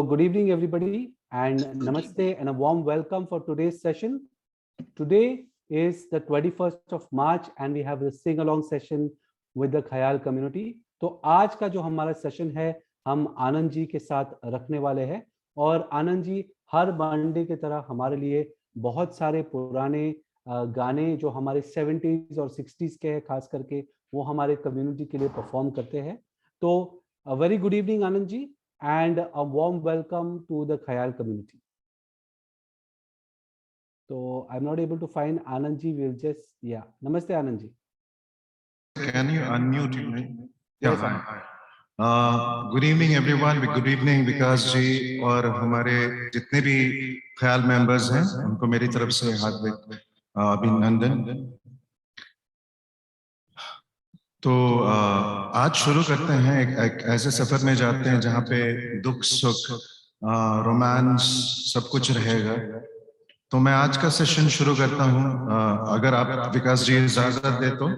Good evening, everybody, and namaste and a warm welcome for today's session. Today is the 21st of March and we have a sing-along session with the Khayal community. तो आज का जो हमारा session है हम आनंद जी के साथ रखने वाले हैं और आनंद जी हर मंडे की तरह हमारे लिए बहुत सारे पुराने गाने जो हमारे 70s और 60s के हैं खास करके वो हमारे कम्युनिटी के लिए परफॉर्म करते हैं. तो very good evening Anand ji and a warm welcome to the Khayal community. So I'm not able to find Anand ji. We'll just Namaste Anand ji. Can you unmute me? Yes, hi. Good evening everyone. Good evening विकास जी और हमारे जितने भी ख्याल members हैं उनको मेरी तरफ से हार्दिक अभिनंदन. तो आज शुरू करते हैं एक ऐसे सफर में जाते हैं जहाँ पे दुख सुख रोमांस सब कुछ रहेगा. तो मैं आज का सेशन शुरू करता हूँ अगर आप विकास जी इजाजत दे तो.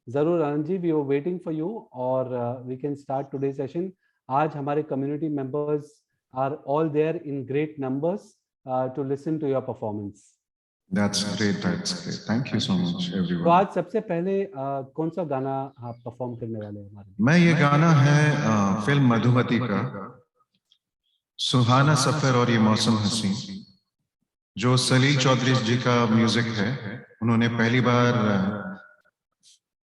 जरूर Anand ji, we are waiting for you और we can start today session. आज हमारे community members are all there in great numbers to listen to your performance. That's great. Thank you so much everyone. तो आज सबसे पहले कौन सा गाना आप परफॉर्म करने वाले हैं हमारे? मैं ये गाना है फिल्म मधुमती का सुहाना सफर और ये मौसम हंसी, जो सलील चौधरी जी का म्यूजिक है. उन्होंने पहली बार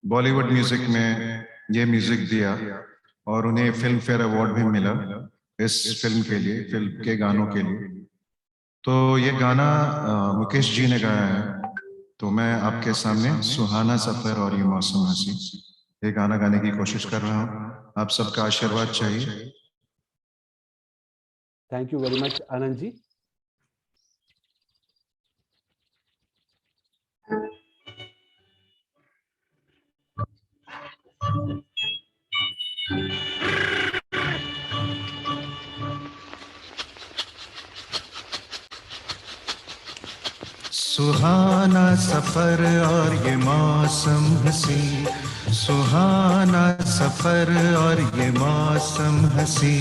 बॉलीवुड म्यूजिक में ये म्यूजिक दिया और उन्हें फिल्म फेयर अवार्ड भी मिला इस फिल्म के लिए, फिल्म के गानों के लिए. तो ये गाना मुकेश जी ने गाया है. तो मैं आपके सामने सुहाना सफर और ये मौसम हंसी ये गाना गाने की कोशिश कर रहा हूँ. आप सबका आशीर्वाद चाहिए. Thank you very much Anand जी. सुहाना सफर और ये मौसम हंसी, सुहाना सफर और ये मौसम हंसी,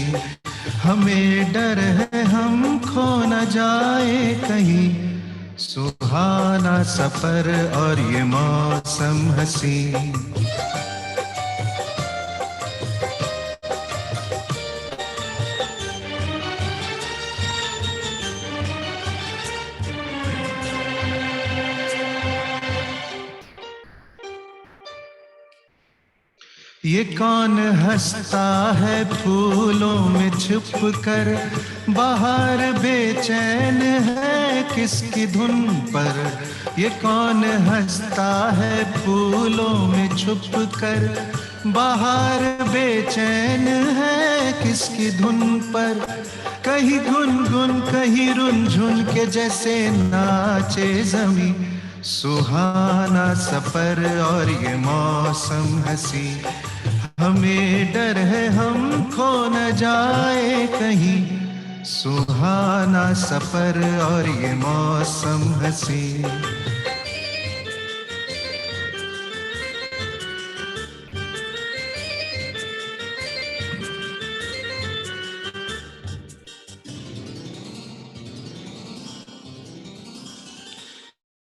हमें डर है हम खो न जाए कहीं. सुहाना सफर और ये मौसम हंसी. ये कौन हंसता है फूलों में छुप कर, बाहर बेचैन है किसकी धुन पर. ये कौन हंसता है फूलों में छुप कर, बाहर बेचैन है किसकी धुन पर. कहीं गुनगुन कहीं रुनझुन के जैसे नाचे जमी. सुहाना सफर और ये मौसम हंसी, हमें डर है हम खो न जाए कहीं. सुहाना सफर और ये मौसम हंसी.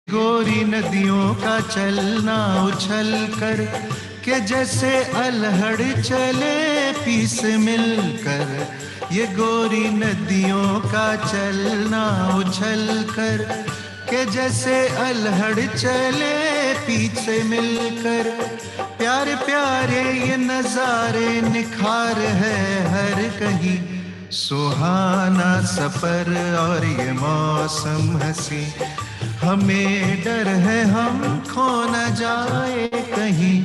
गोरी नदियों का चलना उछल कर के जैसे अल्हड़ चले पीस मिलकर. ये गोरी नदियों का चलना उछल कर के जैसे अल्हड़ चले पीछे मिलकर. प्यारे प्यारे ये नजारे निखार है हर कहीं. सुहाना सफर और ये मौसम हंसी, हमें डर है हम खो न जाए कहीं.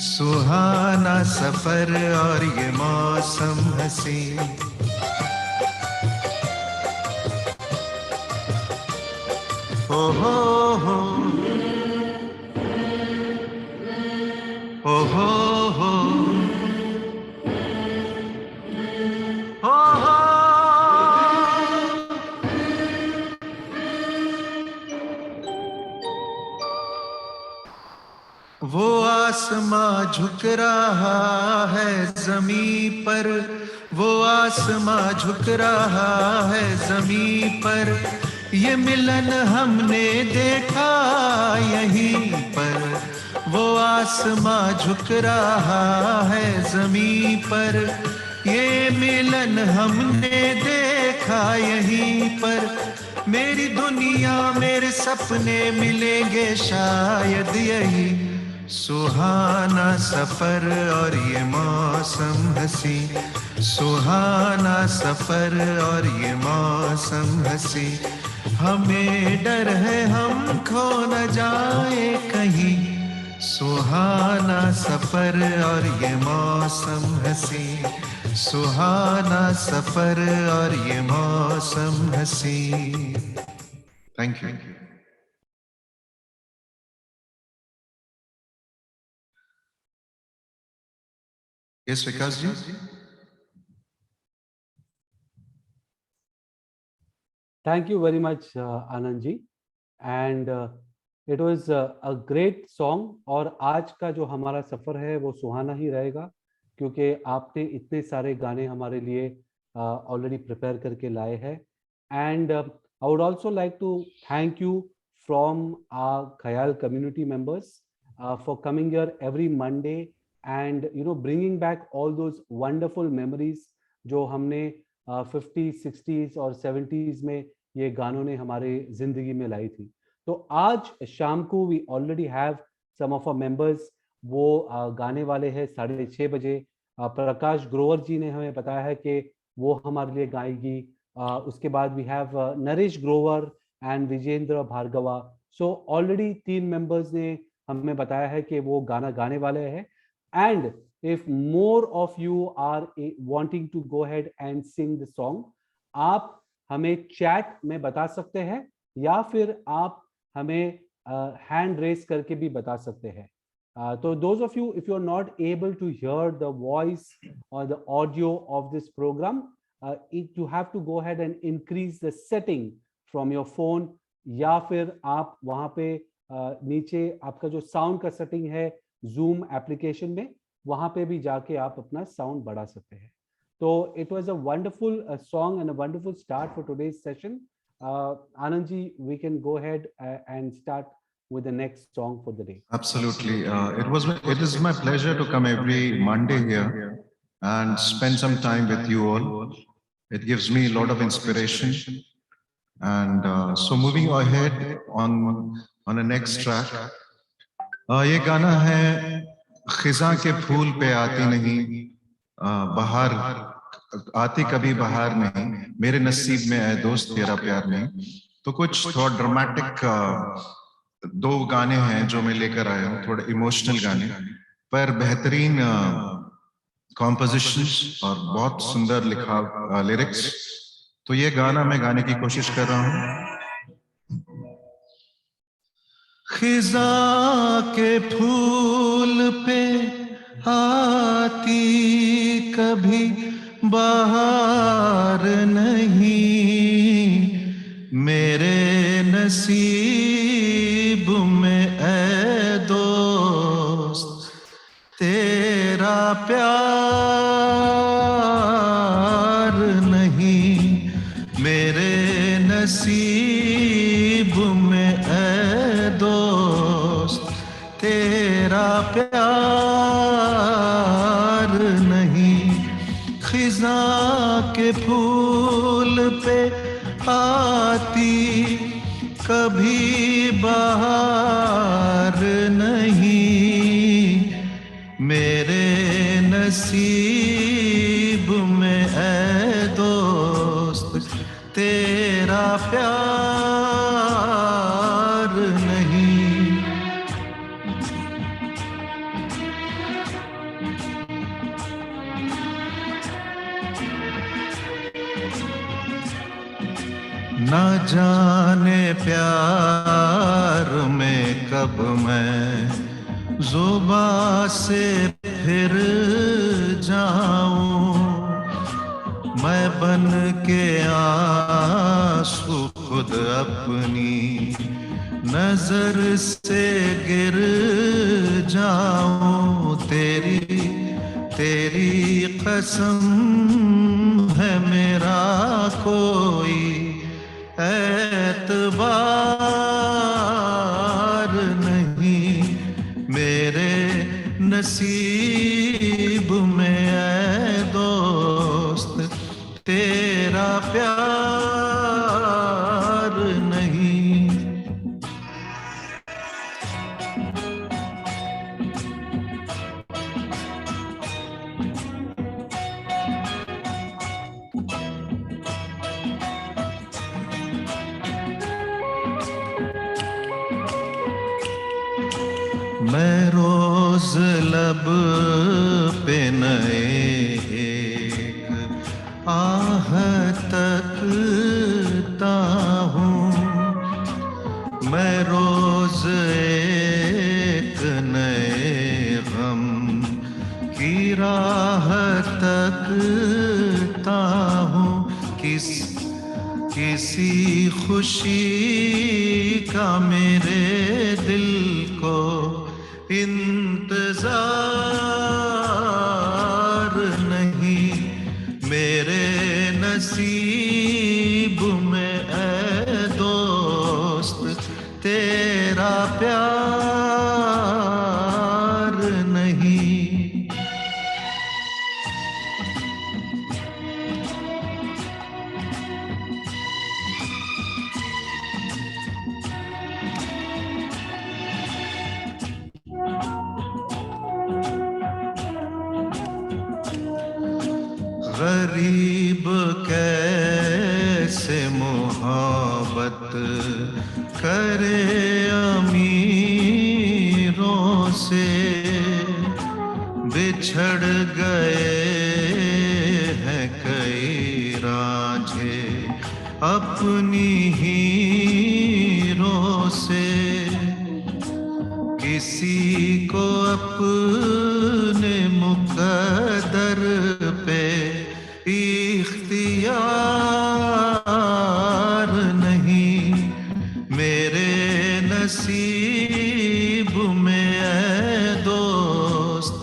सुहाना सफर और ये मौसम हंसी. ओ हो हो ओ हो हो ओ हो. वो आसमां झुक रहा है जमीन पर, वो आसमां झुक रहा है ज़मीं पर, ये मिलन हमने देखा यहीं पर। वो आसमां झुक रहा है ज़मीं पर, ये मिलन हमने देखा यहीं पर। मेरी दुनिया मेरे सपने मिलेंगे शायद यही, सुहाना सफर और ये मौसम हंसी, सुहाना सफर और ये मौसम हंसी। हमें डर है हम खो न जाए कहीं, सुहाना सफर और ये मौसम हंसी, सुहाना सफर और ये मौसम हंसी। Thank you. Yes Vikas ji. Thank you very much, Anand ji. And it was a great song. और आज का जो हमारा सफर है वो सुहाना ही रहेगा, क्योंकि आपने इतने सारे गाने हमारे लिए ऑलरेडी प्रिपेयर करके लाए हैं. And I would also like to thank you from our Khayal community members for coming here every Monday and bringing back all those wonderful memories जो हमने 50s, 60s और 70s में ये गानों ने हमारे जिंदगी में लाई थी. तो आज शाम को we already have some of our members, वो गाने वाले हैं 6:30 बजे. प्रकाश ग्रोवर जी ने हमें बताया है कि वो हमारे लिए गाएगी. उसके बाद we have Naresh Grover and Vijendra Bhargava. So already 3 members ने हमें बताया है कि वो गाना गाने वाले हैं. And if more of you are wanting to go ahead and sing the song, आप हमें चैट में बता सकते हैं या फिर आप हमें हैंड रेस करके भी बता सकते हैं. तो those of you, if you are not able to hear the voice or the audio of this program, you have to go ahead and increase the setting from your phone, या फिर आप वहाँ पे नीचे आपका जो साउंड का setting है Zoom एप्लीकेशन में, वहाँ पे भी जाके आप अपना साउंड बढ़ा सकते हैं. तो it was a wonderful song and a wonderful start for today's session. Anand ji, we can go ahead and start with the next song for the day. Absolutely. It is my pleasure to come every Monday here and spend some time with you all. It gives me a lot of inspiration. And so moving ahead on the next track, ये गाना है खिजा के फूल पे आती नहीं बहार, आती कभी बहार नहीं, मेरे नसीब में है दोस्त तेरा प्यार नहीं. तो कुछ थोड़ा ड्रामेटिक 2 गाने हैं जो मैं लेकर आया हूँ, थोड़े इमोशनल गाने पर बेहतरीन कॉम्पोजिशंस और बहुत सुंदर लिखा लिरिक्स. तो ये गाना मैं गाने की कोशिश कर रहा हूँ. खिजा के फूल पे आती कभी बहार नहीं, मेरे नसीब में ऐ दोस्त तेरा प्यार नहीं, मेरे नसीब में ऐ दोस्त तेरा प्यार नहीं. खिजा के फूल पे आती कभी बहार नहीं, मेरे नसीब में ऐ दोस्त तेरा प्यार नहीं. ना जाने प्यार में कब मैं ज़ुबां से फिर जाऊं, मैं बन के आंसू खुद अपनी नजर से गिर जाऊं. तेरी कसम कोई एतबार नहीं, मेरे नसीब में ऐ दोस्त तेरा प्यार नहीं। मैं रोज लब पे नए एक आह तकता हूँ, मैं रोज एक नए गम की राह तकता हूँ। किसी खुशी का मेरे दिल को इंतजार नहीं, मेरे नसीब में ऐ दोस्त तेरा प्यार नहीं। गरीब कैसे मोहब्बत करे अमीरों से, बिछड़ गए हैं कई रांझे अपनी हीरों से। किसी को अपने मुकद्दर पे इख्तियार नहीं, मेरे नसीब में ऐ दोस्त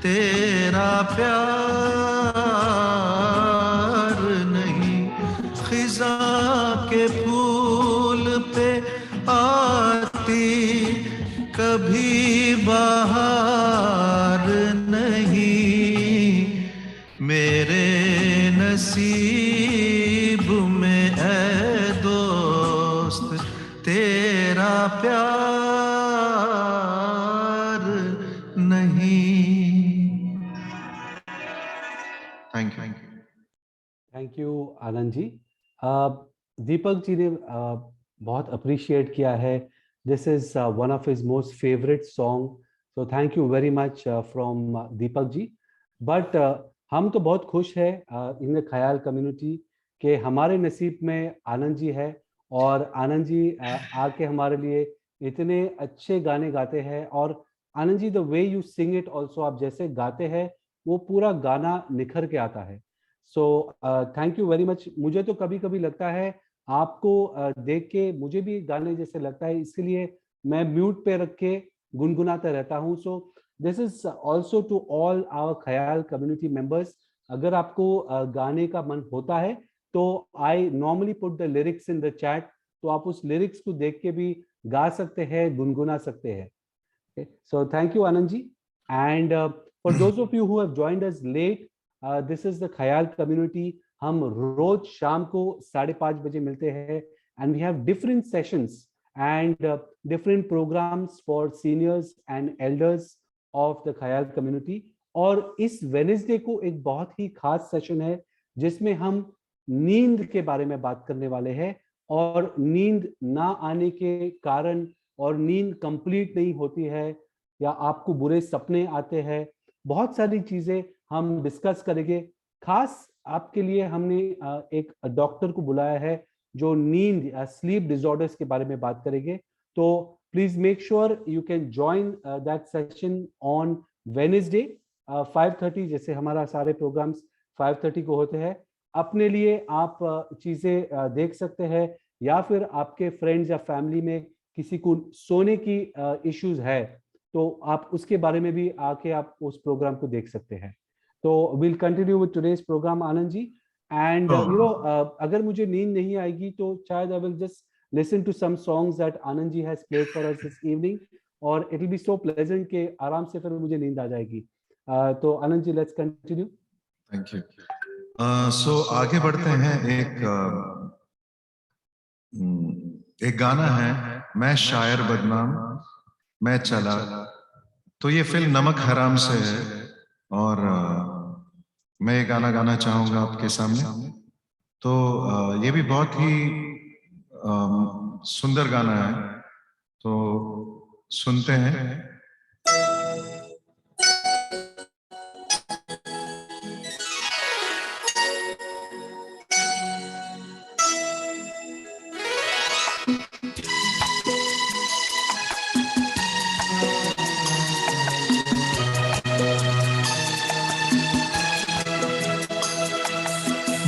तेरा प्यार नहीं। खिजा के फूल पे आती कभी बहार नहीं, मेरे नसीब में ऐ दोस्त तेरा प्यार नहीं। Thank you. Thank you Anand ji. Deepak ji ने बहुत अप्रिशिएट किया है। This is one of his most favourite song, so thank you very much from Deepak ji. But हम तो बहुत खुश है इन द ख्याल कम्युनिटी के हमारे नसीब में आनंद जी है, और आनंद जी आके हमारे लिए इतने अच्छे गाने गाते हैं। और Anand ji, the way you sing it also, आप जैसे गाते हैं वो पूरा गाना निखर के आता है। So thank you very much. मुझे तो कभी कभी लगता है आपको देख के मुझे भी गाने जैसे लगता है, इसलिए मैं म्यूट पे रख के गुनगुनाता रहता हूँ। So this is also to all our Khayal community members. अगर आपको गाने का मन होता है तो I normally put the lyrics in the chat, तो आप उस लिरिक्स को देख के भी गा सकते हैं, गुनगुना सकते हैं। So thank you Anand ji, and for those of you who have joined us late, this is the ख्याल community. हम रोज शाम को 5:30 बजे मिलते हैं, and we have different sessions and different programs for seniors and elders of the ख्याल community. और इस वेडनेसडे को एक बहुत ही खास सेशन है जिसमें हम नींद के बारे में बात करने वाले हैं, और नींद ना आने के कारण, और नींद कंप्लीट नहीं होती है, या आपको बुरे सपने आते हैं, बहुत सारी चीजें हम डिस्कस करेंगे। खास आपके लिए हमने एक डॉक्टर को बुलाया है जो नींद या स्लीप डिसऑर्डर्स के बारे में बात करेंगे। तो please make sure you can join that session on Wednesday 5:30, जैसे हमारा सारे प्रोग्राम्स 5:30 को होते हैं। अपने लिए आप चीजें देख सकते हैं, या फिर आपके फ्रेंड्स या फैमिली में किसी को सोने की इश्यूज है तो आप उसके बारे में भी आके आप उस प्रोग्राम को देख सकते हैं। तो will continue with today's programme Anand ji, and अगर मुझे नींद नहीं आएगी तो शायद I will just listen to some songs that Anand ji has played for us this evening, और it will be so pleasant कि आराम से फिर मुझे नींद आ जाएगी. तो Anand ji, let's continue. Thank you. So आगे बढ़ते हैं. एक गाना है, मैं शायर बदनाम मैं चला. तो ये फिल्म नमक हराम से है, और मैं ये गाना गाना चाहूंगा आपके सामने. तो ये भी बहुत ही सुंदर गाना है, तो सुनते हैं.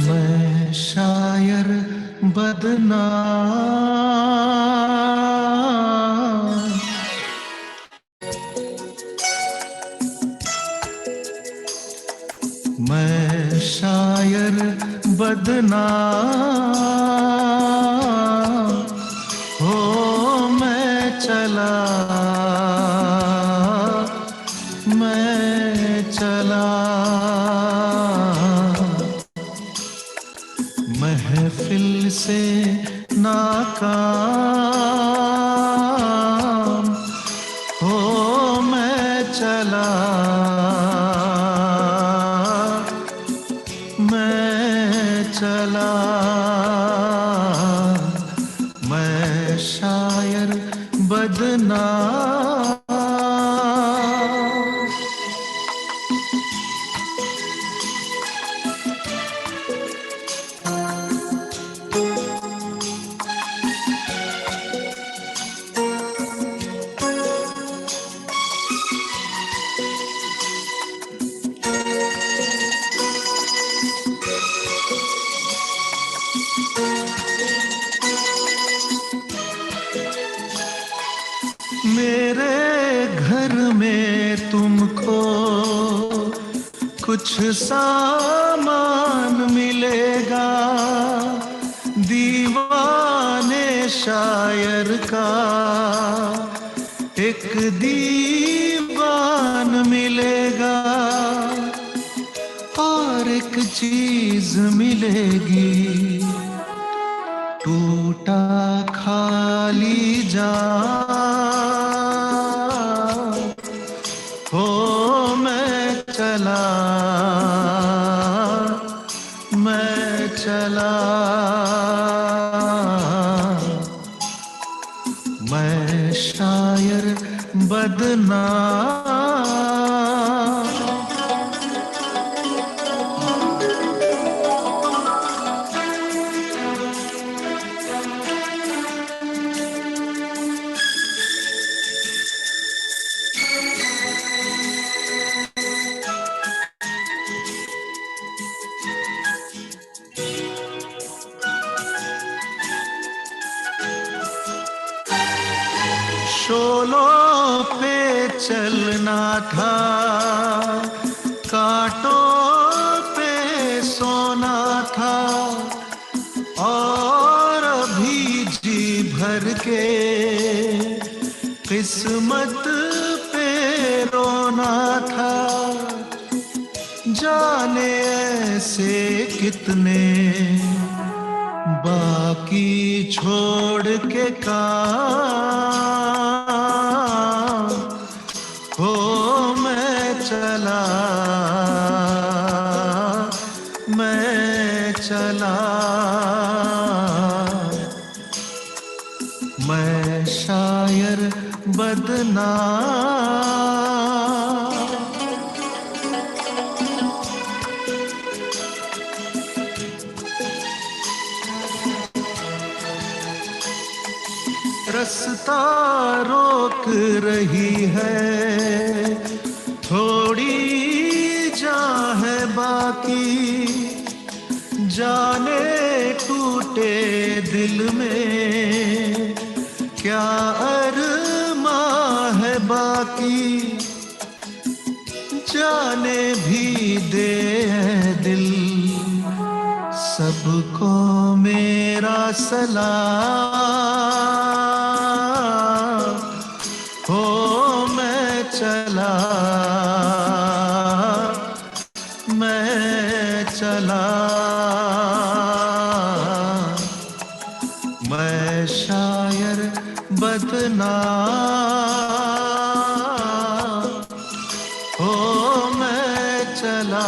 मैं शायर बदनाम मैं शायर बदनाम हो मैं चला महफिल से नाकाम हो मैं चला मैं शायर बदनाम. मेरे घर में तुमको कुछ सामान मिलेगा, दीवाने शायर का एक दीवान मिलेगा, और एक चीज मिलेगी टूटा खाली जान हो मैं चला मैं शायर बदनाम. शोलों पे चलना था, कांटों पे सोना था, और अभी जी भर के किस्मत पे रोना था. जाने ऐसे कितने बाकी छोड़ के काम हो मैं चला मैं शायर बदनाम. रास्ता रोक रही है, थोड़ी जहाँ है बाकी, जाने टूटे दिल में क्या अरमां है बाकी, जाने भी दे दिल सबको मेरा सलाम हो, मैं चला मैं शायर बदनाम हो, मैं चला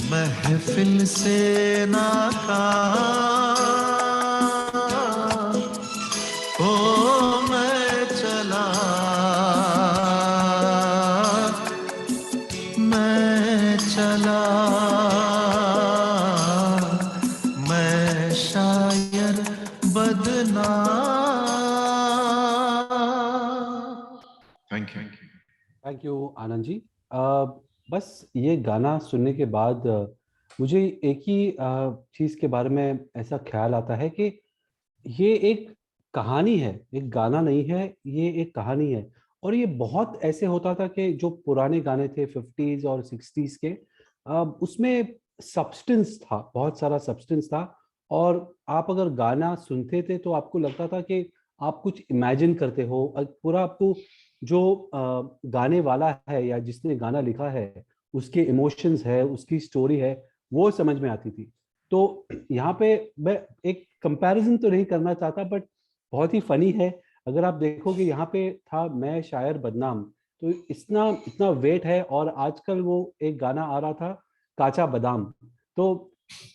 महफिल से नाकाम हो, मैं चला मैं शायर बदनाम। Thank you. Thank you Anand जी। बस ये गाना सुनने के बाद मुझे एक ही चीज़ के बारे में ऐसा ख्याल आता है कि ये एक कहानी है, एक गाना नहीं है, ये एक कहानी है। और ये बहुत ऐसे होता था कि जो पुराने गाने थे 50s और 60s के, उसमें सब्सटेंस था, बहुत सारा सब्सटेंस था। और आप अगर गाना सुनते थे तो आपको लगता था कि आप कुछ इमेजिन करते हो, पूरा आपको जो गाने वाला है या जिसने गाना लिखा है उसके इमोशंस है, उसकी स्टोरी है, वो समझ में आती थी। तो यहाँ पे मैं एक कंपैरिजन तो नहीं करना चाहता, बट बहुत ही फनी है। अगर आप देखोगे यहाँ पे था मैं शायर बदनाम, तो इतना इतना वेट है। और आजकल वो एक गाना आ रहा था काचा बादाम। तो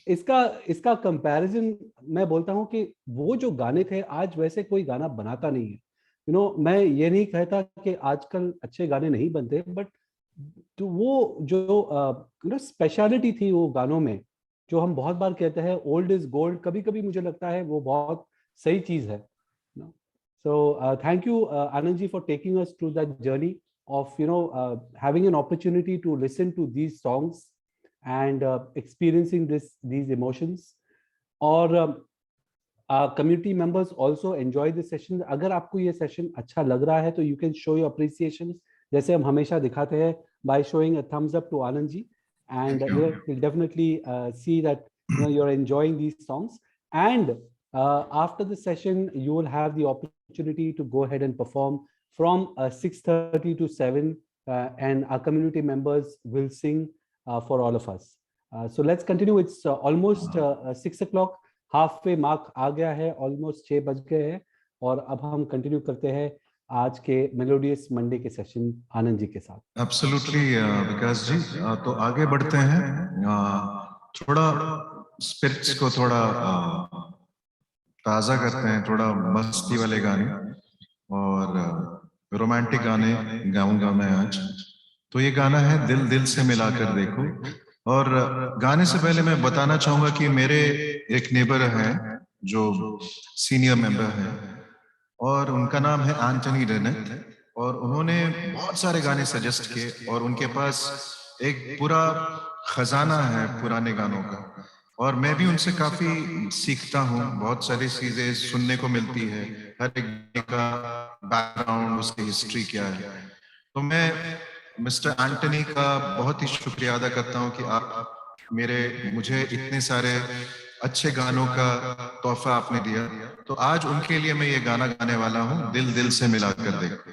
इसका इसका कंपैरिजन मैं बोलता हूँ कि वो जो गाने थे आज वैसे कोई गाना बनाता नहीं है। मैं ये नहीं कहता कि आजकल अच्छे गाने नहीं बनते, बट तो वो जो स्पेशलिटी थी वो गानों में, जो हम बहुत बार कहते हैं ओल्ड इज गोल्ड, कभी कभी मुझे लगता है वो बहुत सही चीज है। So thank you Anand ji for taking us through that journey of having an opportunity to listen to these songs and experiencing these emotions. और community members also enjoy this session. अगर आपको ये सेशन अच्छा लग रहा है तो you can show your appreciation, जैसे हम हमेशा दिखाते हैं, by showing a thumbs up to Anand ji, and we'll definitely see that you're enjoying these songs. And after the session you will have the opportunity to go ahead and perform from 6:30 to 7, and our community members will sing for all of us. So let's continue. It's almost 6 o'clock. Half way mark आ गया है, almost 6 बज गए हैं। और अब हम continue करते हैं आज के मेलोडियस मंडे के सेशन आनंद जी के साथ। एब्सोल्युटली विकास जी, तो आगे बढ़ते हैं। थोड़ा स्पिरिट्स को थोड़ा ताजा करते हैं, थोड़ा मस्ती वाले गाने और रोमांटिक गाने गाऊंगा मैं आज। तो ये गाना है दिल दिल से मिलाकर देखो। और गाने से पहले मैं बताना चाहूंगा कि मेरे एक नेबर हैं जो सीनियर मेंबर हैं और उनका नाम है एंटनी डेनेट, और उन्होंने बहुत सारे गाने सजेस्ट किए और उनके पास एक पूरा खजाना है पुराने गानों का। और मैं भी उनसे काफी सीखता हूँ, बहुत सारी चीजें सुनने को मिलती है, हर एक का बैकग्राउंड, उसकी हिस्ट्री क्या है। तो मैं मिस्टर एंटनी का बहुत ही शुक्रिया अदा करता हूं कि आप मुझे इतने सारे अच्छे गानों का तोहफा आपने दिया। तो आज उनके लिए मैं ये गाना गाने वाला हूं, दिल दिल से मिलाकर देखो।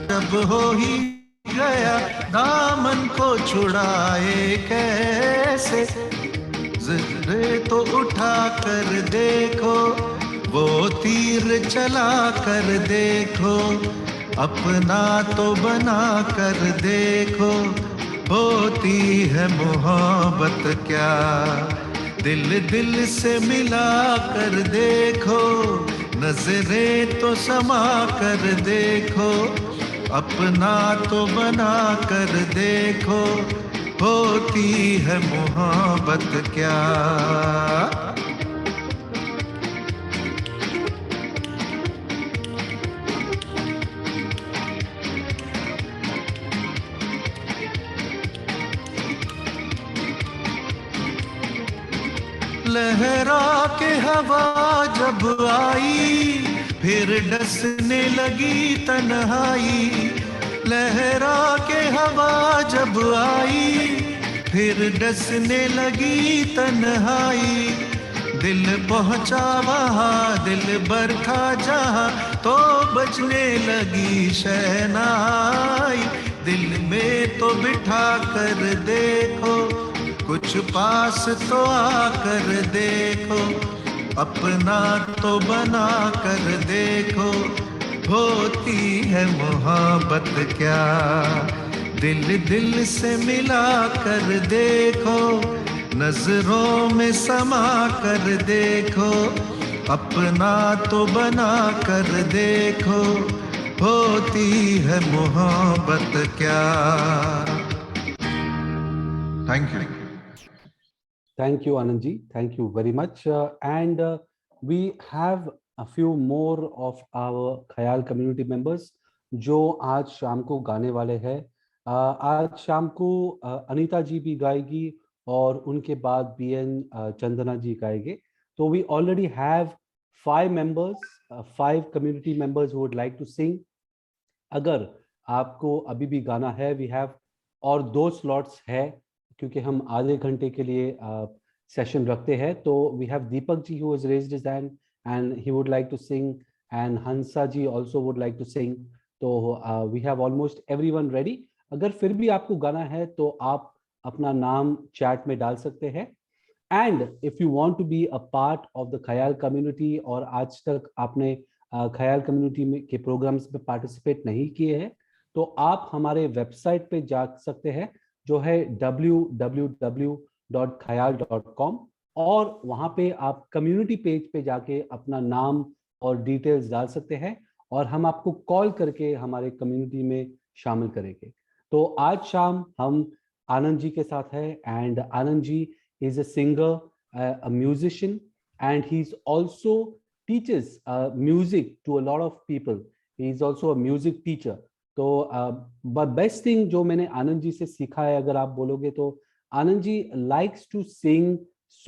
जब हो ही गया दामन को छुड़ाए कैसे, ज़रे तो उठा कर देखो, वो तीर चला कर देखो, अपना तो बना कर देखो, होती है मोहब्बत क्या, दिल दिल से मिला कर देखो, नजरें तो समा कर देखो, अपना तो बना कर देखो, होती है मोहब्बत क्या। लहरा के हवा जब आई, फिर डसने लगी तन्हाई। लहरा के हवा जब आई, फिर डसने लगी तन्हाई। दिल पहुंचा वहाँ, दिल बरखा जहाँ, तो बजने लगी शहनाई। दिल में तो बिठा कर देखो, कुछ पास तो आकर देखो, अपना तो बना कर देखो। होती है मोहब्बत क्या, दिल दिल से मिला कर देखो, नजरों में समा कर देखो, अपना तो बना कर देखो। होती है मोहब्बत क्या। Thank you. Thank you, Anandji. Thank you very much. And we have a few more of our Khayal community members जो आज शाम को गाने वाले हैं। आज शाम को अनीता जी भी गाएगी और उनके बाद BN चंदना जी गाएंगे। तो we already have 5 members, 5 community members who would like to sing. अगर आपको अभी भी गाना है, we have और 2 slots है, क्योंकि हम आधे घंटे के लिए सेशन रखते हैं। तो we have Deepak ji who has raised his hand and he would like to sing, and Hansa ji also would like to sing. तो we have almost everyone ready. अगर फिर भी आपको गाना है तो आप अपना नाम चैट में डाल सकते हैं। And if you want to be a part of the ख्याल community और आज तक आपने ख्याल कम्युनिटी में के प्रोग्राम्स में पार्टिसिपेट नहीं किए हैं, तो आप हमारे वेबसाइट पे जा सकते हैं जो है www.khayal.com, और वहां पे आप कम्युनिटी पेज पे जाके अपना नाम और डिटेल्स डाल सकते हैं और हम आपको कॉल करके हमारे कम्युनिटी में शामिल करेंगे। तो आज शाम हम आनंद जी के साथ हैं, and Anand ji is a singer, a musician, and he's also teaches music to a lot of people. He is also a music teacher. तो बेस्ट थिंग जो मैंने आनंद जी से सीखा है, अगर आप बोलोगे तो आनंद जी likes to sing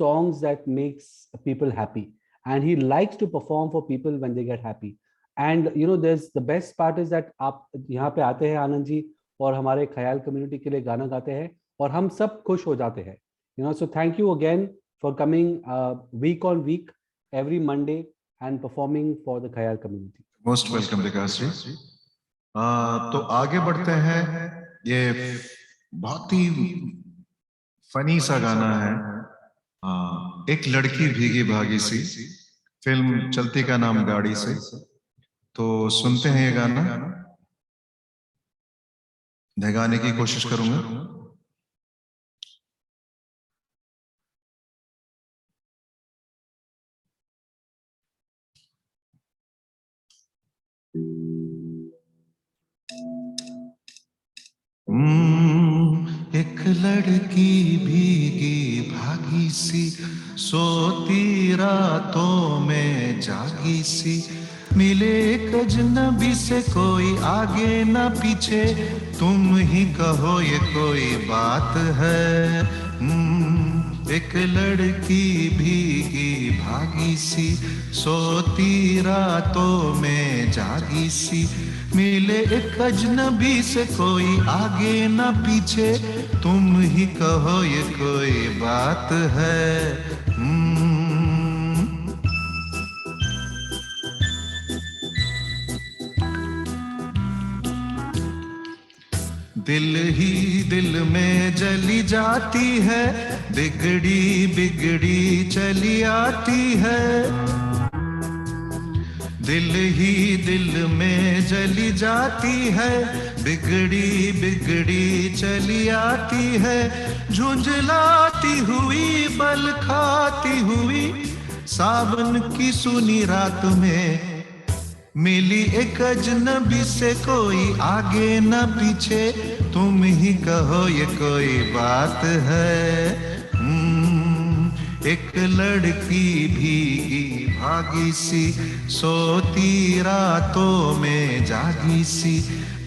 songs that makes people happy, and he likes to perform for people when they get happy. And you know, there's the best part is that आप यहाँ पे आते हैं आनंद जी और हमारे ख्याल कम्युनिटी के लिए गाना गाते हैं और हम सब खुश हो जाते हैं। You know, so thank you again for coming week on week, every Monday, and performing for the ख्याल community. Most welcome, विकास जी। तो आगे बढ़ते हैं। ये बहुत ही फनी सा गाना है, एक लड़की भीगी भागी सी, फिल्म चलती का नाम गाड़ी से। तो सुनते हैं ये गाना, मैं गाने की कोशिश करूंगा। एक लड़की भीगी भागी सी, सोती रातों में जागी सी, मिले एक अजनबी से कोई आगे ना पीछे, तुम ही कहो ये कोई बात है। एक लड़की भीगी भागी सी, सोती रातों में जागी सी, मिले एक अजनबी से कोई आगे ना पीछे, तुम ही कहो ये कोई बात है। दिल ही दिल में जली जाती है, बिगड़ी बिगड़ी चली आती है। दिल ही दिल में जली जाती है, बिगड़ी बिगड़ी चली आती है। झुंझलाती हुई बल खाती हुई, सावन की सुनी रात में, मिली एक अजनबी से कोई आगे न पीछे, तुम ही कहो ये कोई बात है। एक लड़की भीगी भागी सी, सोती रातों में जागी सी,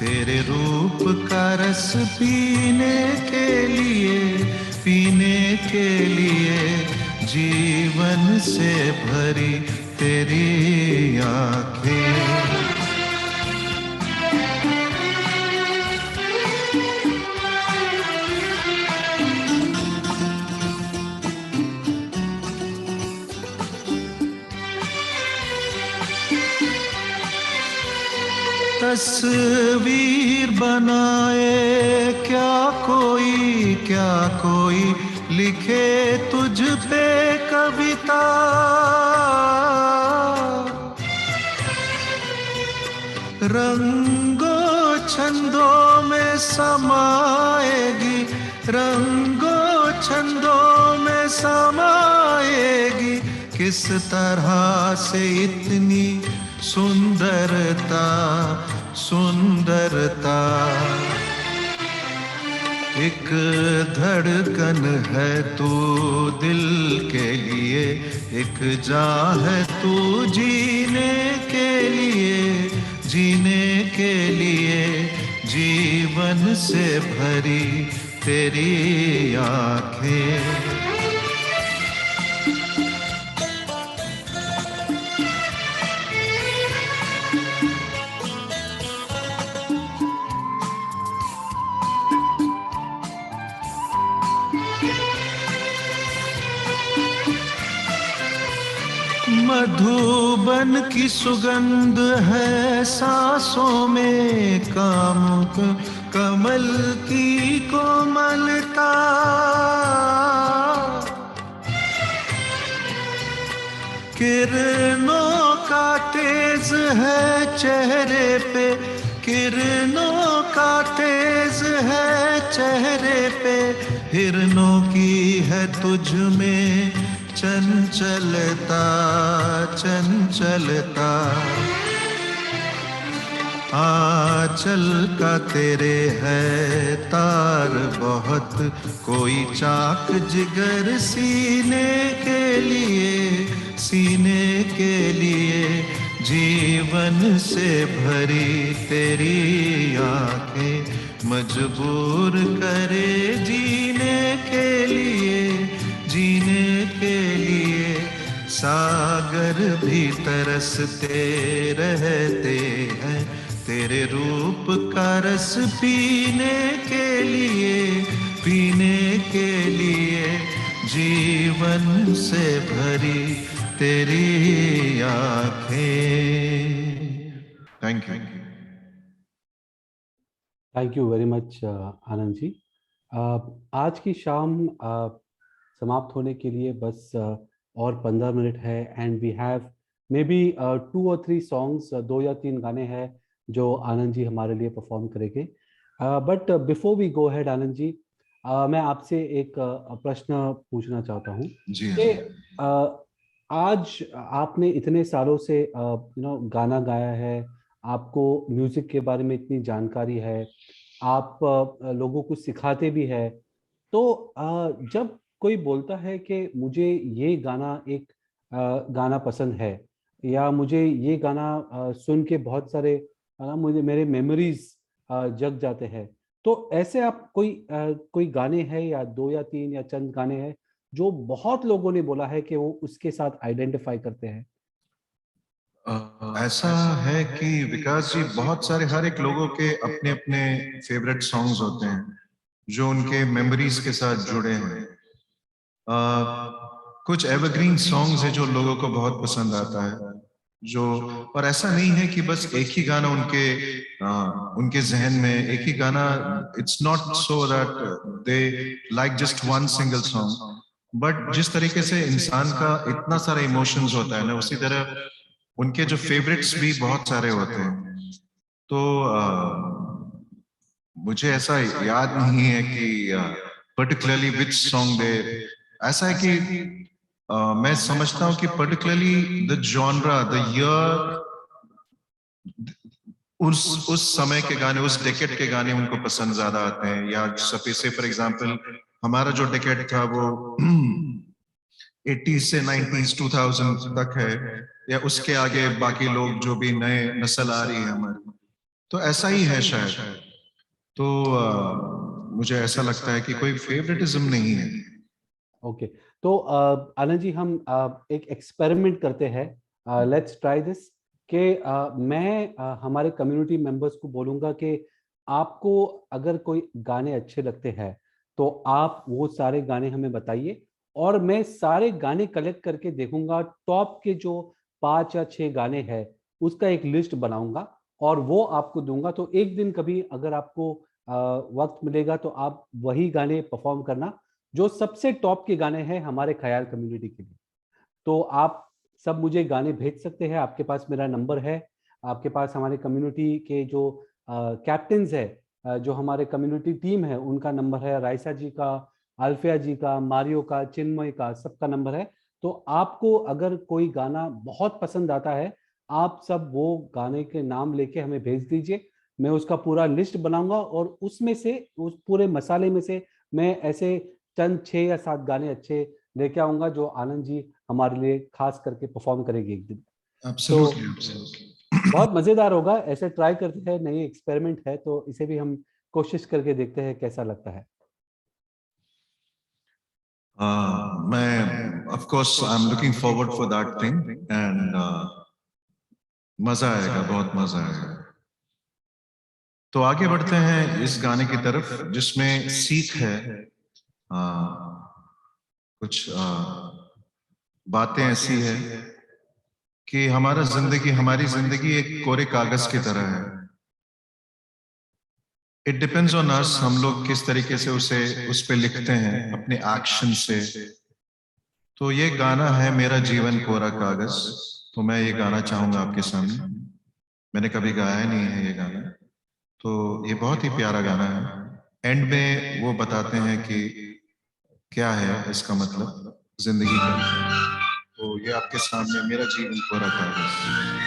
तेरे रूप का रस पीने के लिए जीवन से भरी तेरी आंखें। तस्वीर बनाए क्या कोई लिखे तुझ पे कविता, रंगों छंदों में समाएगी, रंगों छंदों में समाएगी, किस तरह से इतनी सुंदरता, सुंदरता। एक धड़कन है तू दिल के लिए, एक जान है तू जीने के लिए, जीवन से भरी तेरी आंखें। मधुबन की सुगंध है सांसों में, कामुक कमल की कोमलता, किरणों का तेज है चेहरे पे, किरणों का तेज है चेहरे पे, हिरणों की है तुझ में चंचलता, चंचलता। आंचल का तेरे है तार बहुत, कोई चाक जिगर सीने के लिए, जीवन से भरी तेरी आंखें मजबूर करे जीने के लिए, सागर भी तरसते रहते हैं तेरे रूप का रस पीने के लिए, जीवन से भरी तेरी आंखें। Thank you. Thank you very much Anand ji. आज की शाम समाप्त होने के लिए बस और 15 मिनट है, and we have maybe 2 or 3 songs, 2 या 3 गाने हैं जो आनंद जी हमारे लिए परफॉर्म करेंगे। But before we go ahead Anand ji, मैं आपसे एक प्रश्न पूछना चाहता हूँ जी कि आज आपने इतने सालों से गाना गाया है, आपको म्यूजिक के बारे में इतनी जानकारी है, आप लोगों को सिखाते भी है, तो जब कोई बोलता है कि मुझे ये गाना एक गाना पसंद है, या मुझे ये गाना सुन के बहुत सारे मुझे मेरे मेमोरीज जग जाते हैं, तो ऐसे आप कोई गाने हैं या 2 या 3 या चंद गाने हैं जो बहुत लोगों ने बोला है कि वो उसके साथ आइडेंटिफाई करते हैं? ऐसा है कि विकास जी, बहुत सारे हर एक लोगों के अपने अपने फेवरेट सॉन्ग्स होते हैं जो उनके मेमोरीज के साथ जुड़े हैं। कुछ एवरग्रीन सॉन्ग्स है जो लोगों को बहुत पसंद आता है, जो, और ऐसा नहीं है कि बस एक ही गाना उनके जहन में एक ही गाना, it's not so that they like just one single song, but जिस तरीके से इंसान का इतना सारा इमोशंस होता है ना, उसी तरह उनके जो फेवरेट्स भी बहुत सारे होते हैं। तो मुझे ऐसा याद नहीं है कि पर्टिकुलरली विच सॉन्ग दे, ऐसा है कि मैं समझता हूँ कि particularly the genre, the year, उस समय के गाने, उस डेकेड के गाने उनको पसंद ज्यादा आते हैं। या से फॉर एग्जांपल हमारा जो डेकेड था वो 80s से 90s 2000 तक है, या उसके आगे बाकी लोग जो भी नए नस्ल आ रही है हमारी, तो ऐसा ही है शायद। तो मुझे ऐसा लगता है कि कोई फेवरेटिज्म नहीं है। ओके, तो आनंद जी, हम एक एक्सपेरिमेंट करते हैं। लेट्स ट्राई दिस कि मैं हमारे कम्युनिटी मेंबर्स को बोलूंगा कि आपको अगर कोई गाने अच्छे लगते हैं तो आप वो सारे गाने हमें बताइए, और मैं सारे गाने कलेक्ट करके देखूंगा, टॉप के जो 5 या 6 गाने हैं उसका एक लिस्ट बनाऊंगा और वो आपको दूंगा। तो एक दिन कभी अगर आपको वक्त मिलेगा तो आप वही गाने परफॉर्म करना जो सबसे टॉप के गाने हैं हमारे ख्याल कम्युनिटी के लिए। तो आप सब मुझे गाने भेज सकते हैं, आपके पास मेरा नंबर है, आपके पास हमारे कम्युनिटी के जो कैप्टन्स है, जो हमारे कम्युनिटी टीम है उनका नंबर है, रायसा जी का, अल्फिया जी का, मारियो का, चिन्मय का, सबका नंबर है। तो आपको अगर कोई गाना बहुत पसंद आता है, आप सब वो गाने के नाम लेके हमें भेज दीजिए, मैं उसका पूरा लिस्ट बनाऊंगा और उसमें से, उस पूरे मसाले में से मैं ऐसे चंद 6 या 7 गाने अच्छे लेके आऊंगा जो आनंद जी हमारे लिए खास करके परफॉर्म करेगी एक दिन। तो एब्सोल्युटली, एब्सोल्युटली। बहुत मजेदार होगा, ऐसे ट्राई करते हैं, नई एक्सपेरिमेंट है तो इसे भी हम कोशिश करके देखते हैं कैसा लगता है। मैं of course I am looking forward for that thing, and मजा आएगा, बहुत मजा आएगा। तो आगे बढ़ते हैं इस गाने की तरफ जिसमें सीख है। कुछ बातें ऐसी है कि हमारी जिंदगी एक कोरे कागज की तरह है। इट डिपेंड्स ऑन अस, हम लोग किस तरीके से उस पे लिखते हैं अपने एक्शन से। तो ये गाना है मेरा जीवन कोरा कागज। तो मैं ये गाना चाहूंगा आपके सामने। मैंने कभी गाया नहीं है ये गाना, तो ये बहुत ही प्यारा गाना है। एंड में वो बताते हैं कि क्या है इसका मतलब जिंदगी का। तो ये आपके सामने मेरा जीवन कोरा कागज।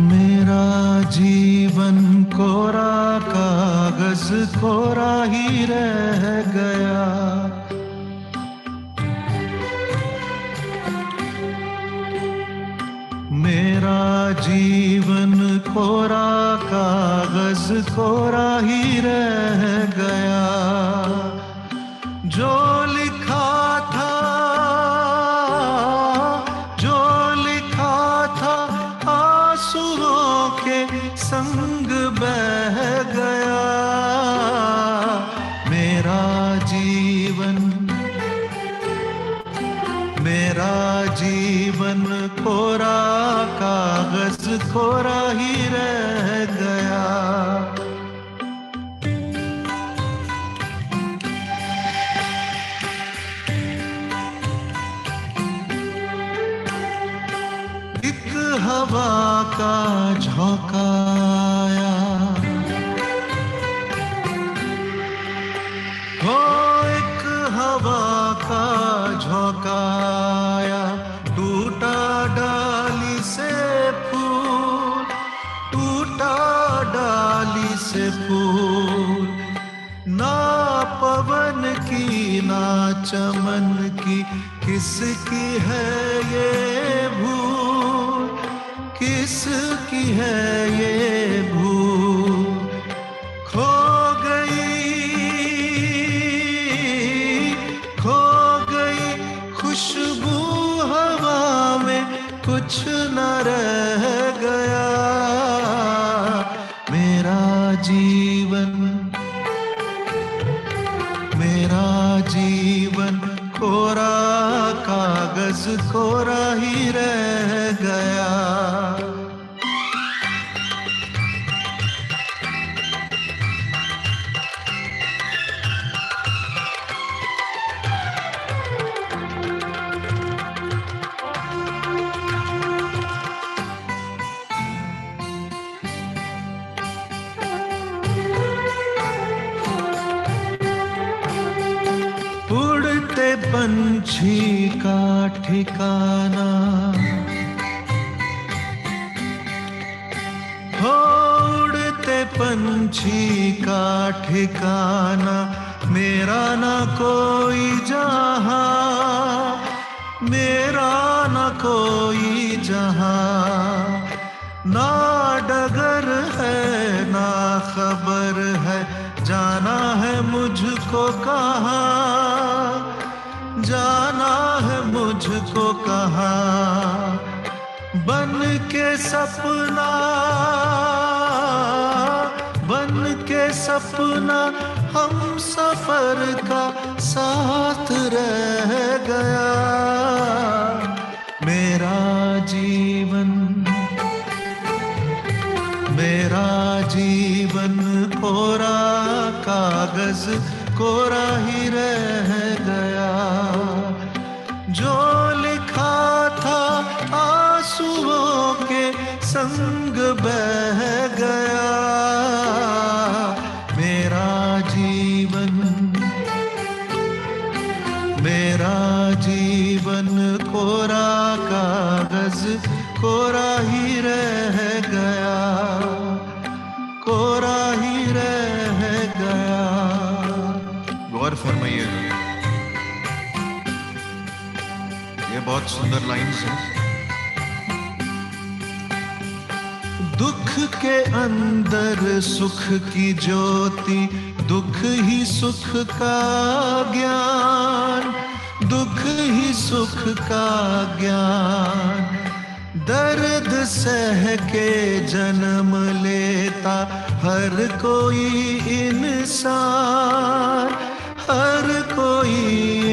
मेरा जीवन कोरा कागज कोरा ही रह गया। मेरा जीवन कोरा कागज कोरा ही रह गया। जो लिखा था, जो लिखा था आंसुओं के संग बह गया। मेरा जीवन, मेरा जीवन कोरा कागज कोरा ही रह गया। एक हवा का झोंका आया, हो एक हवा का झोंका आया। टूटा डाली से फूल, टूटा डाली से फूल। ना पवन की ना चमन की, किसकी है ये भूल, किसकी है ये भूल। खो गई खुशबू हवा में, कुछ न रह गया। मेरा जीवन, मेरा जीवन कोरा कागज कोरा ही रह गया। उड़ते पंछी का ठिकाना, हो उड़ते पंछी का ठिकाना मेरा ना कोई जहां, मेरा ना कोई जहां, ना डगर है ना खबर है, जाना है मुझको कहाँ, जाना है मुझको कहाँ। बन के सपना, बन के सपना हम सफर का साथ रह गया। मेरा जीवन, मेरा जीवन कोरा कागज कोरा ही रह गया। जो लिखा था आंसुओं के संग बह गया। मेरा जीवन, मेरा जीवन कोरा कागज कोरा ही रह गया, कोरा ही रह गया। गौर फरमाइए, ये बहुत सुंदर लाइन्स हैं। दुख के अंदर सुख की ज्योति, दुख ही सुख का ज्ञान, दुख ही सुख का ज्ञान। दर्द सह के जन्म लेता हर कोई इंसान, हर कोई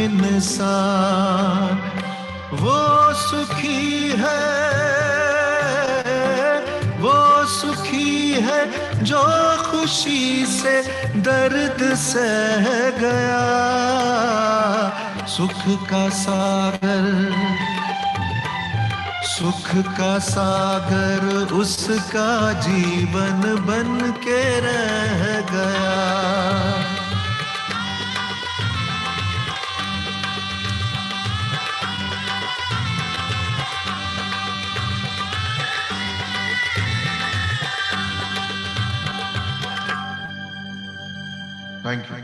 इंसान। वो सुखी है, वो सुखी है जो खुशी से दर्द सह गया। सुख का सागर, सुख का सागर उसका जीवन बन के रह गया। Thank you,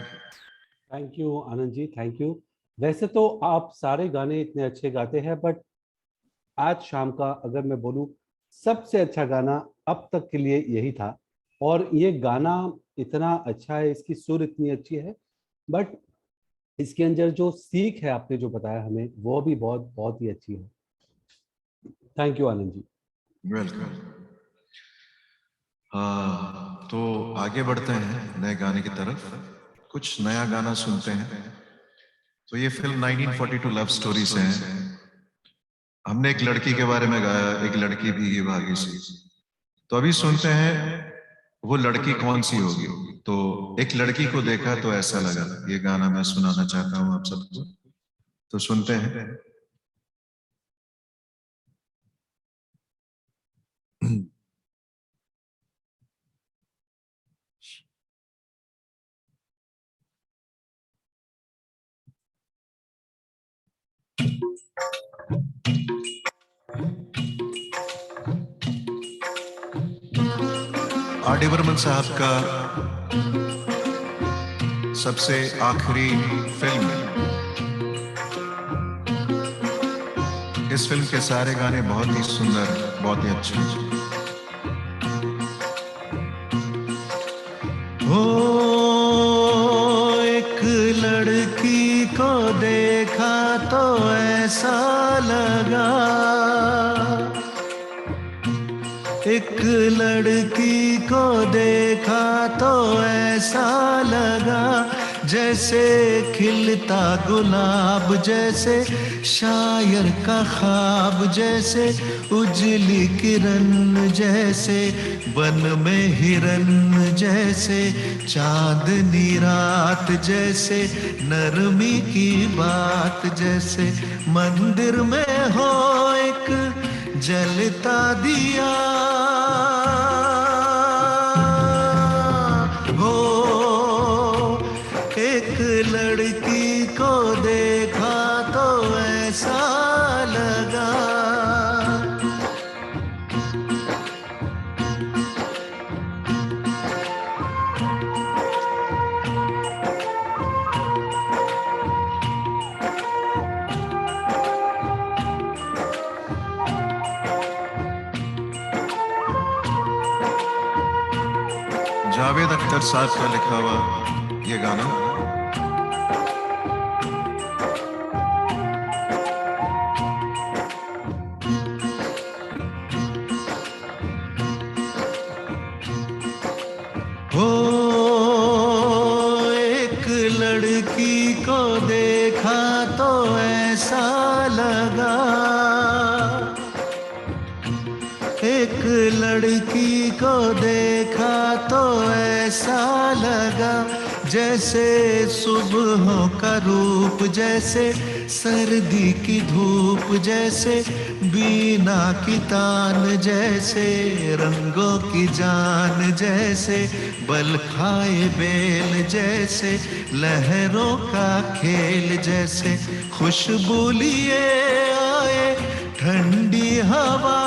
thank you Anand ji, thank you. वैसे तो आप सारे गाने इतने अच्छे गाते हैं, बट आज शाम का अगर मैं बोलूं सबसे अच्छा गाना अब तक के लिए यही था। और ये गाना इतना अच्छा है, इसकी सुर इतनी अच्छी है, बट इसके अंदर जो सीख है आपने जो बताया हमें, वो भी बहुत बहुत ही अच्छी है। Thank you Anand ji. Welcome. हाँ, तो आगे बढ़ते हैं नए गाने की तरफ। कुछ नया गाना सुनते हैं। तो ये फिल्म 1942 लव स्टोरी से है। हमने एक लड़की के बारे में गाया, एक लड़की भी भागी सी। तो अभी सुनते हैं वो लड़की कौन सी होगी। तो एक लड़की को देखा तो ऐसा लगा, ये गाना मैं सुनाना चाहता हूं आप सबको। तो सुनते हैं। आर डी बर्मन साहब का सबसे आखिरी फिल्म। इस फिल्म के सारे गाने बहुत ही सुंदर, बहुत ही अच्छे। ओ एक लड़की को देखा तो ऐसा लगा, एक लड़की को देखा तो ऐसा लगा, जैसे खिलता गुलाब, जैसे शायर का ख्वाब, जैसे उजली किरण, जैसे वन में हिरन, जैसे चांदनी रात, जैसे नरमी की बात, जैसे मंदिर में हो एक जलता दिया। हो एक लड़की को देखा तो ऐसा लगा, जावेद अख्तर साहब का लिखा हुआ ये गाना। हो एक लड़की को देखा तो ऐसा लगा, एक लड़की को देखा तो ऐसा लगा, जैसे सुबहों का रूप, जैसे सर्दी की धूप, जैसे बीना की तान, जैसे रंगों की जान, जैसे बल खाए बेल, जैसे लहरों का खेल, जैसे खुशबू लिए आए ठंडी हवा।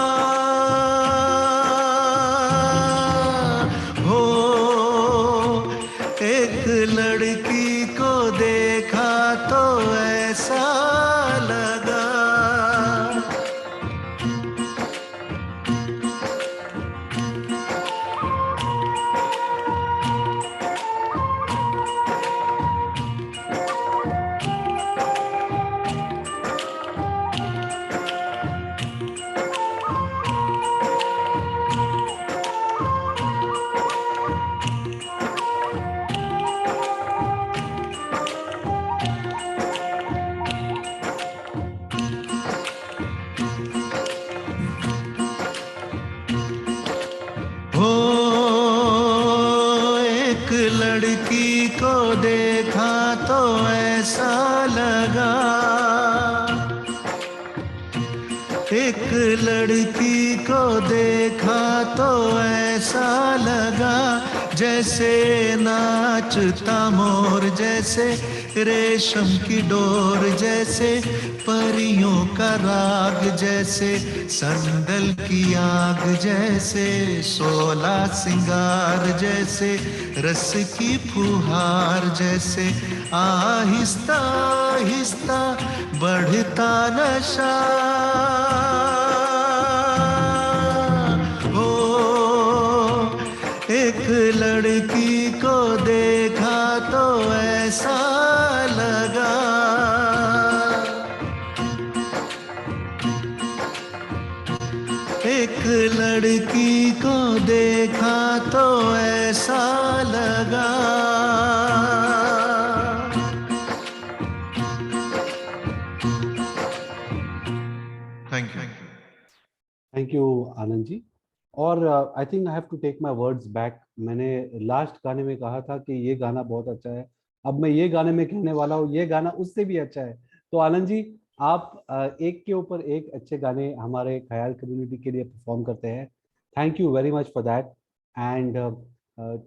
एक लड़की को देखा तो ऐसा लगा। एक लड़की को देखा तो ऐसा लगा, एक लड़की को देखा तो ऐसा लगा, जैसे नाचता मोर, जैसे रेशम की डोर, जैसे परियों का राग, जैसे संदल की आग, जैसे सोला सिंगार, जैसे रस की फुहार, जैसे आहिस्ता आहिस्ता बढ़ता नशा। हो एक लड़की को देखा तो ऐसा लगा। एक लड़की को देखा तो ऐसा लगा। Thank you. Thank you Anand ji. और I think I have to take my words back. मैंने लास्ट गाने में कहा था कि ये गाना बहुत अच्छा है, अब मैं ये गाने में कहने वाला हूँ ये गाना उससे भी अच्छा है। तो आनंद जी, आप एक के ऊपर एक अच्छे गाने हमारे ख्याल कम्युनिटी के लिए परफॉर्म करते हैं। Thank you very much for that. And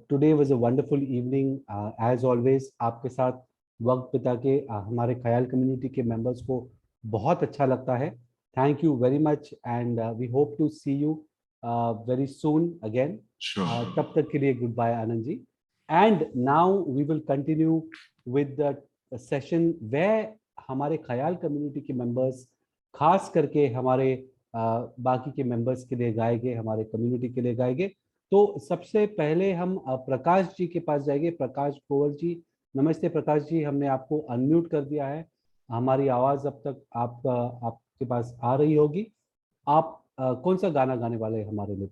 today was a wonderful evening as always. आपके साथ वक्त बिता के हमारे ख्याल कम्युनिटी के मेंबर्स को बहुत अच्छा लगता है। Thank you very much and we hope to see you very soon again. Sure. तब तक के लिए goodbye Anand ji. And now we will continue with the session where हमारे ख्याल कम्युनिटी के मेंबर्स खास करके हमारे बाकी के मेंबर्स के लिए गाएंगे, हमारे कम्युनिटी के लिए गाएंगे। तो सबसे पहले हम प्रकाश जी के पास जाएंगे। प्रकाश पोवर जी, नमस्ते प्रकाश जी, हमने आपको अनम्यूट कर दिया है। हमारी आवाज अब तक आपके पास आ रही होगी। आप कौन सा गाना गाने वाले हैं हमारे लिए?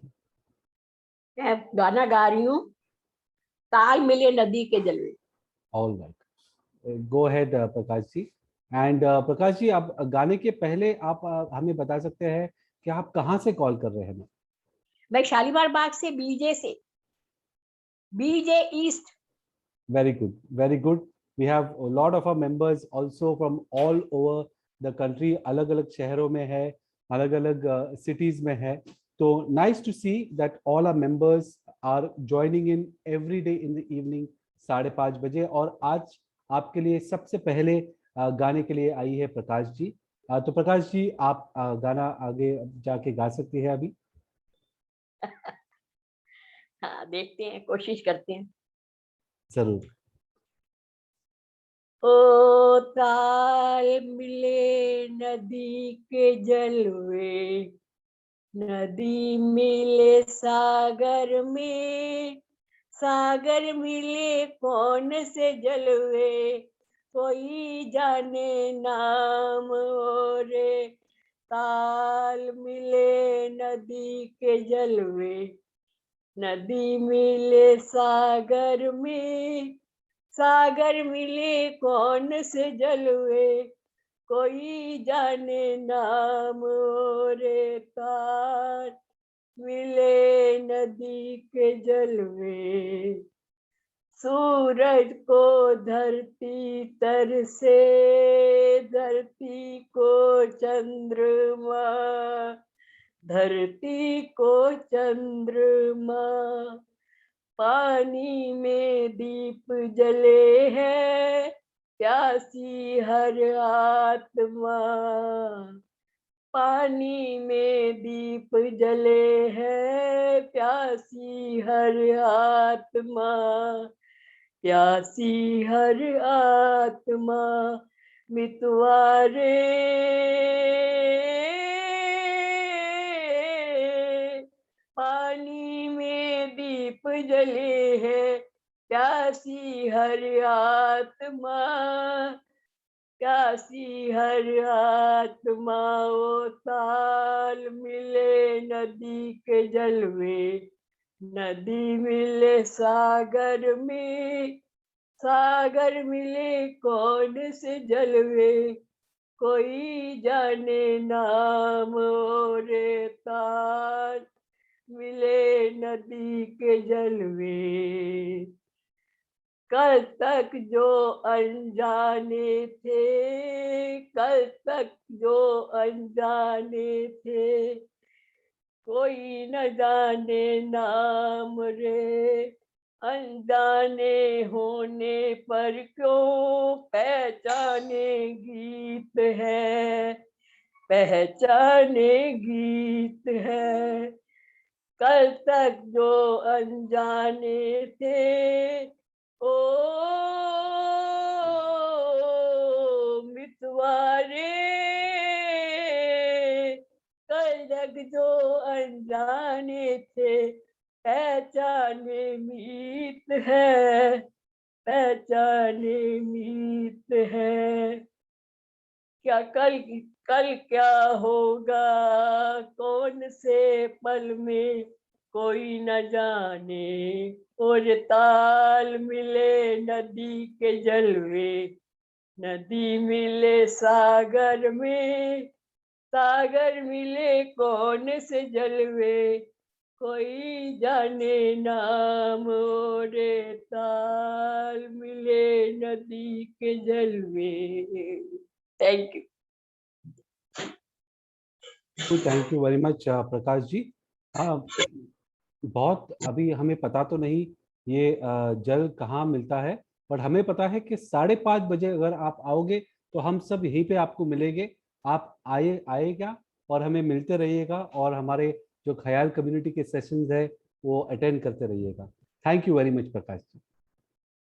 मैं गाना गा रही हूँ, ताल मिले नदी के जलवे। All right, go ahead Prakash ji. And Prakash ji, आप गाने के पहले आप हमें बता सकते हैं कि आप कहाँ से कॉल कर रहे हैं? मैं शालीमार बाग से, बीजे east. Very good, very good. We have a lot of our members also from all over the country. अलग-अलग शहरों में है, अलग-अलग cities में है। तो nice to see that all our members are joining in every day in the evening 5:30 बजे। और आज आपके लिए सबसे पहले गाने के लिए आई है प्रकाश जी। तो प्रकाश जी, आप गाना आगे जाके गा सकती है अभी। हाँ, देखते हैं, कोशिश करते हैं। जरूर। ओ ताल मिले नदी के जलवे, नदी मिले सागर में, सागर मिले कौन से जलवे, कोई जाने नाम रे। ताल मिले नदी के जलवे, नदी मिले सागर में। सागर मिले कौन से जलवे, कोई जाने नाम रे। ताल मिले नदी के जलवे, सूरज को धरती तर से, धरती को चंद्रमा, धरती को चंद्रमा। पानी में दीप जले हैं, प्यासी हर आत्मा। पानी में दीप जले हैं, प्यासी हर आत्मा। प्यासी हर आत्मा। मितवारे पानी में दीप जले हैं, प्यासी हर आत्मा। प्यासी हर आत्मा। ओ ताल मिले नदी के जलवे, नदी मिले सागर में। सागर मिले कौन से जलवे, कोई जाने नाम रे। ताल मिले नदी के जलवे, कल तक जो अनजाने थे, कल तक जो अनजाने थे, कोई न जाने नाम रे। अनजाने होने पर क्यों पहचाने गीत है, पहचाने गीत है। कल तक जो अनजाने थे, ओ मितवारे, कल तक जो अनजाने थे, पहचाने मीत है, पहचाने मीत है। क्या कल कल क्या होगा कौन से पल में, कोई न जाने। और ताल मिले नदी के जलवे, नदी मिले सागर में। सागर मिले कौन से जलवे, कोई जाने नाम रे। ताल मिले नदी के जलवे। Thank you. Thank you very much Prakash ji. बहुत अभी हमें पता तो नहीं ये जल कहाँ मिलता है, पर हमें पता है कि 5:30 बजे अगर आप आओगे तो हम सब यहीं पे आपको मिलेंगे। आप आएगा और हमें मिलते रहिएगा, और हमारे जो ख्याल कम्युनिटी के सेशंस है वो अटेंड करते रहिएगा। Thank you very much Prakash ji.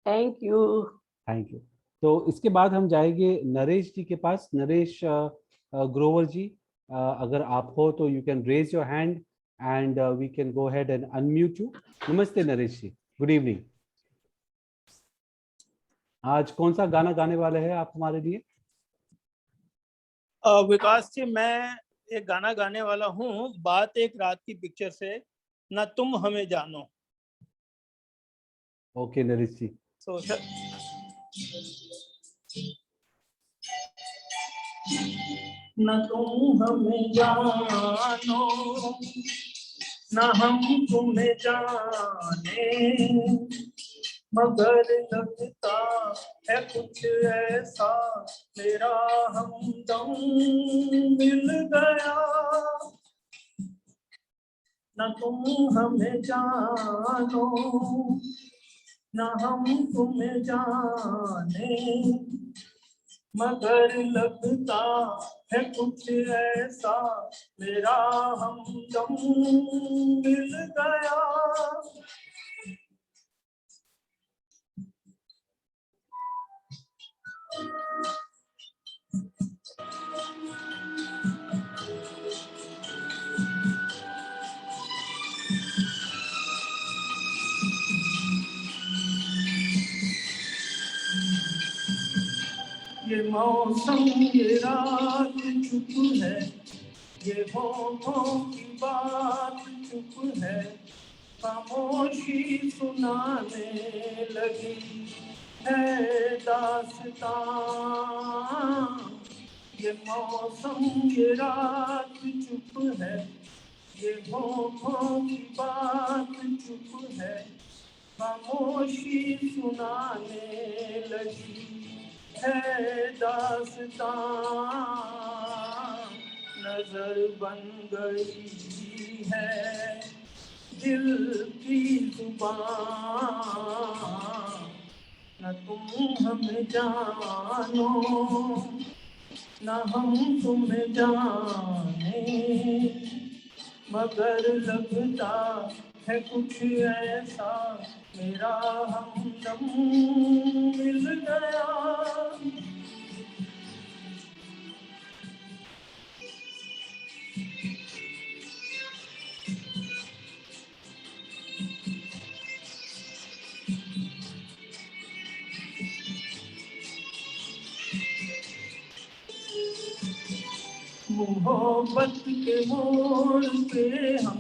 Thank you. Thank you. तो इसके बाद हम जाएंगे नरेश जी के पास। नरेश ग्रोवर जी, अगर आप हो तो you can raise your hand and we can go ahead and unmute you. नमस्ते नरेश जी, गुड इवनिंग। आज कौन सा गाना गाने वाले हैं आप हमारे लिए? विकास जी, मैं एक गाना गाने वाला हूँ, बात एक रात की पिक्चर से, ना तुम हमें जानो। ओके नरेश जी। न तुम हमें जानो, न हम तुम्हें जाने, मगर लगता है कुछ ऐसा, मेरा हमदम मिल गया। न तुम हमें जानो, न हम तुम्हें जाने, मगर लगता है कुछ ऐसा, मेरा हमदम मिल गया। मौसम ये रात चुप है, ये होठों की बात चुप है, खामोशी सुनाने लगी है दास्तां। ये मौसम ये रात चुप है, ये होठों की बात चुप है, खामोशी सुनाने लगी है दास्तां। नजर बन गई है दिल की जुबान, न तुम हमें जानो न हम तुम्हें जाने, मगर लगता है कुछ ऐसा मेरा हमदम मिल गया। मोहब्बत के मोड़ पे हम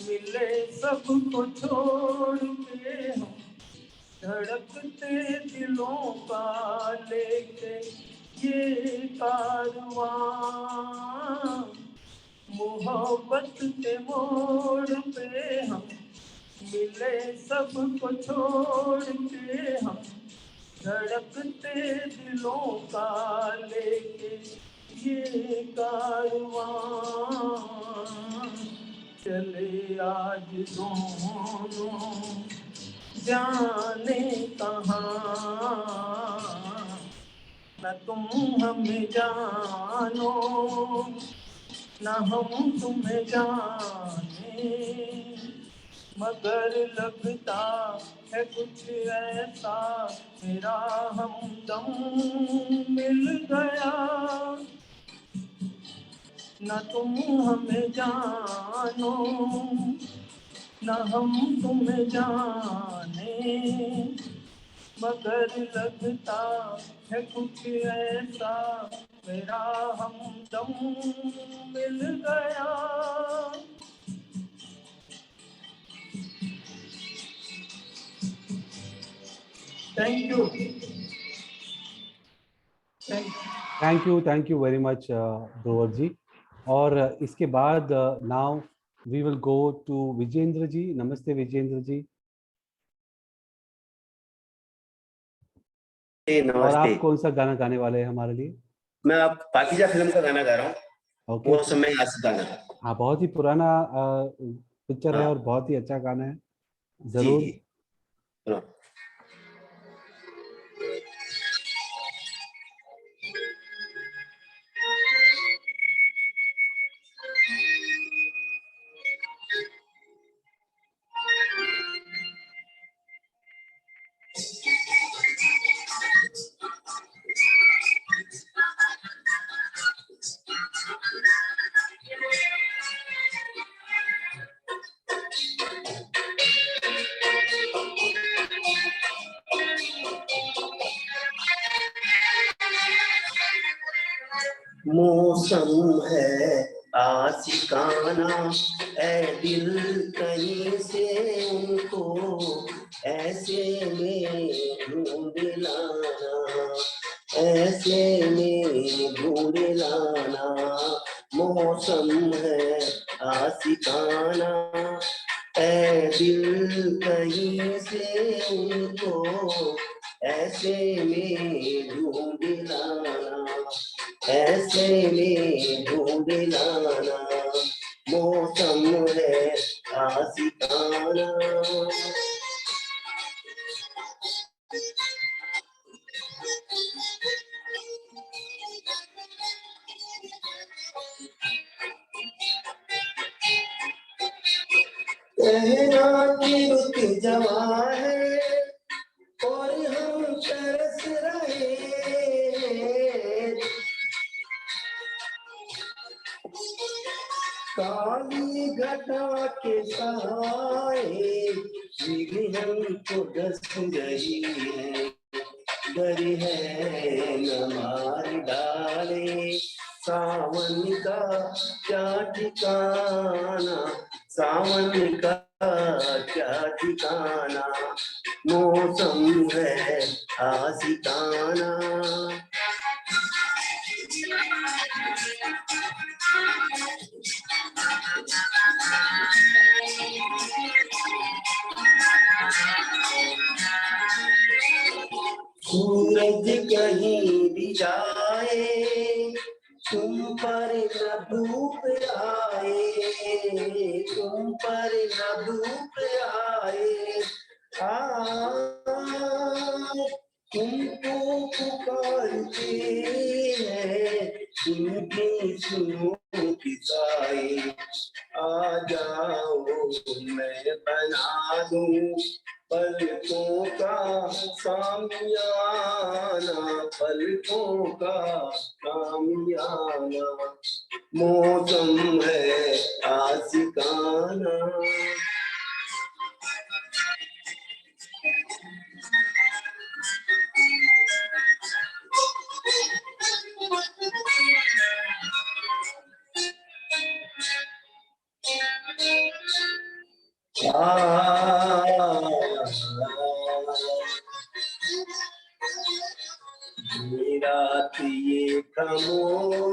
मिले, सबको छोड़ के हम धड़कते दिलों का लेके ये कारवां। मोहब्बत के मोड़ पे हम मिले, सबको छोड़ के हम धड़कते दिलों का लेके ये कारवां। चले आज दोनों जाने कहाँ, न तुम हमें जानो न हम तुम्हें जाने, मगर लगता है कुछ ऐसा मेरा हमदम मिल गया। न तुम हमें जानो न हम तुम्हें जाने, मगर लगता है कुछ ऐसा मेरा हमदम मिल गया। Thank you. Thank you very much Dhruv ji. और इसके बाद now we will go to Vijendra ji. नमस्ते विजेंद्र जी। और आप कौन सा गाना गाने वाले हैं हमारे लिए? मैं आप पाकीज़ा फिल्म का गाना गा रहा हूँ। ओके। वो समय आशिकाना। हाँ, बहुत ही पुराना पिक्चर है और बहुत ही अच्छा गाना है। जरूर। जी, जी। मौसम है आशिकाना, ऐ दिल कहीं से उनको ऐसे में ढूंढ लाना, ऐसे में ढूंढ लाना। मौसम है आशिकाना, ऐ दिल कहीं से उनको ऐसे में ढूंढ लाना, ऐसे में ढूंढ लाना। मौसम है आशिकाना। कहना कि रुत जवा है और हम तरस रहे, काली घटा के सहारे भीग हमको डस रही है। डर है न मार डाले। सावन का क्या ठिकाना, सावन का क्या ठिकाना, मौसम है आशिकाना। सूरज कहीं भी जाए, तुम पर न धूप आए, तुम पर न धूप आए। तुमको पुकारते हैं, तुमकी सुनो किसाए। आ जाओ मैं बना दूं पलकों का सामियाना, पलकों का सामियाना, मौसम है आशिकाना। रात ये खामोश